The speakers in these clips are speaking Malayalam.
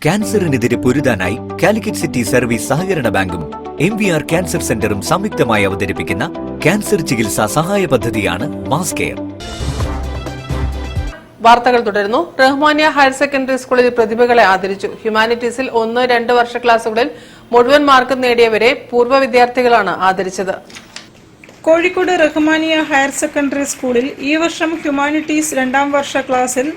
ക്യാൻസറിനെതിരെ പൊരുതാനായി കാലിക്കറ്റ് സിറ്റി സർവീസ് സഹകരണ ബാങ്കും MVR ക്യാൻസർ സെന്ററും സംയുക്തമായി അവതരിപ്പിക്കുന്ന ക്യാൻസർ ചികിത്സാ സഹായ പദ്ധതിയാണ് മാസ് കെയർ. വാർത്തകൾ തുടരുന്നു. റഹ്മാനിയ ഹയർ സെക്കൻഡറി സ്കൂളിൽ പ്രതിഭകളെ ആദരിച്ചു. ഹ്യൂമാനിറ്റീസിൽ 1-2 വർഷ ക്ലാസുകളിൽ മുഴുവൻ മാർക്ക് നേടിയവരെ പൂർവ്വ വിദ്യാർത്ഥികളാണ് ആദരിച്ചത്. കോഴിക്കോട് റഹ്മാനിയ ഹയർ സെക്കൻഡറി സ്കൂളിൽ ഈ വർഷം ഹ്യൂമാനിറ്റീസ് 2ാം വർഷ ക്ലാസ്സിൽ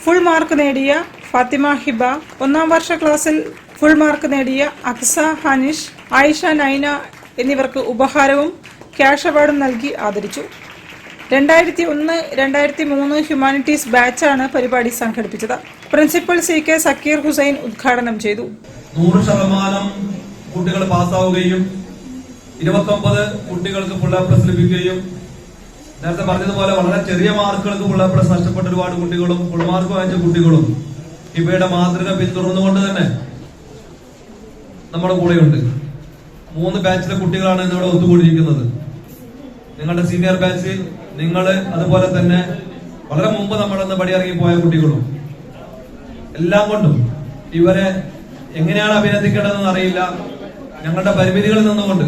ഫുൾ മാർക്ക് നേടിയ ഫാത്തിമ ഹിബ, 1ാം വർഷ ക്ലാസ്സിൽ ഫുൾ മാർക്ക് നേടിയ അക്സ ഹാനിഷ്, ആയിഷ നൈന എന്നിവർക്ക് ഉപഹാരവും ക്യാഷ് അവാർഡും നൽകി ആദരിച്ചു. 2001-2003 ഹ്യൂമാനിറ്റീസ് ബാച്ചാണ് പരിപാടി സംഘടിപ്പിച്ചത്. പ്രിൻസിപ്പൽ CK സക്കീർ ഹുസൈൻ ഉദ്ഘാടനം ചെയ്തു. 100% കുട്ടികൾ പാസ്സാവുകയും 29 കുട്ടികൾക്ക് ഫുൾ എ പ്ലസ് ലഭിക്കുകയും നേരത്തെ പറഞ്ഞതുപോലെ വളരെ ചെറിയ മാർക്കുകൾക്ക് ഫുൾ എ പ്ലസ് നഷ്ടപ്പെട്ട ഒരുപാട് കുട്ടികളും ഫുൾ മാർക്ക് വാങ്ങിച്ച കുട്ടികളും ഇവയുടെ മാതൃക പിന്തുടർന്നുകൊണ്ട് തന്നെ നമ്മുടെ കൂടെയുണ്ട്. 3 ബാച്ചിലെ കുട്ടികളാണ് ഇന്നിവിടെ ഒത്തുകൂടിയിരിക്കുന്നത്. നിങ്ങളുടെ സീനിയർ ബാച്ച്, നിങ്ങള്, അതുപോലെ തന്നെ വളരെ മുമ്പ് നമ്മളൊന്ന് പടിയിറങ്ങി പോയ കുട്ടികളും എല്ലാം കൊണ്ടും ഇവരെ എങ്ങനെയാണ് അഭിനന്ദിക്കേണ്ടതെന്ന് അറിയില്ല. ഞങ്ങളുടെ പരിമിതികളിൽ നിന്നുകൊണ്ട്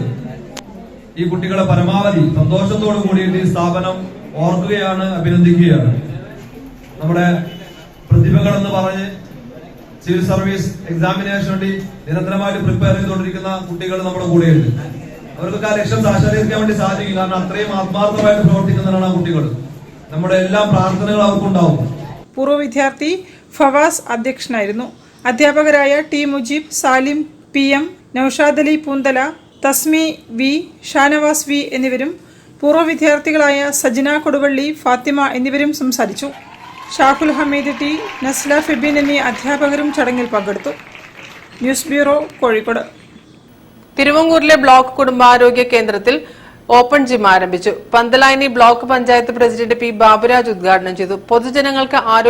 ഈ കുട്ടികളെ പരമാവധി സന്തോഷത്തോടു കൂടിയിട്ട് ഈ സ്ഥാപനം ഓർക്കുകയാണ്, അഭിനന്ദിക്കുകയാണ്. നമ്മുടെ പ്രതിഭകൾ എന്ന് പറഞ്ഞ് സിവിൽ സർവീസ് എക്സാമിനേഷന് വേണ്ടി നിരന്തരമായിട്ട് പ്രിപ്പയർ ചെയ്തുകൊണ്ടിരിക്കുന്ന കുട്ടികൾ നമ്മുടെ കൂടെയുണ്ട്. അവർക്കൊക്കെ ആ ലക്ഷ്യം സാക്ഷാത്കരിക്കാൻ വേണ്ടി സാധിക്കും. കാരണം അത്രയും ആത്മാർത്ഥമായിട്ട് പ്രവർത്തിക്കുന്നവരാണ് ആ കുട്ടികൾ. നമ്മുടെ എല്ലാ പ്രാർത്ഥനകളും അവർക്കുണ്ടാവും. പൂർവ്വ വിദ്യാർത്ഥി ഫവാസ് അധ്യക്ഷനായിരുന്നു. അധ്യാപകരായ T മുജീബ്, സാലിം PM, നൌഷാദ് അലി പൂന്തല, തസ്മി V, ഷാനവാസ് V എന്നിവരും പൂർവ്വ വിദ്യാർത്ഥികളായ സജ്ന കൊടുവള്ളി, ഫാത്തിമ എന്നിവരും സംസാരിച്ചു. ഷാഹുൽ ഹമീദ് T, നസ്ല ഫിബിൻ എന്നീ അധ്യാപകരും ചടങ്ങിൽ പങ്കെടുത്തു. News bureau, Kozhikode. തിരുവങ്ങൂരിലെ ബ്ലോക്ക് കുടുംബാരോഗ്യ കേന്ദ്രത്തിൽ ഓപ്പൺ ജിം ആരംഭിച്ചു. Panthalayani block panchayat president P Baburaj ഉദ്ഘാടനം ചെയ്തു. പൊതുജനങ്ങൾക്ക് ആരോഗ്യ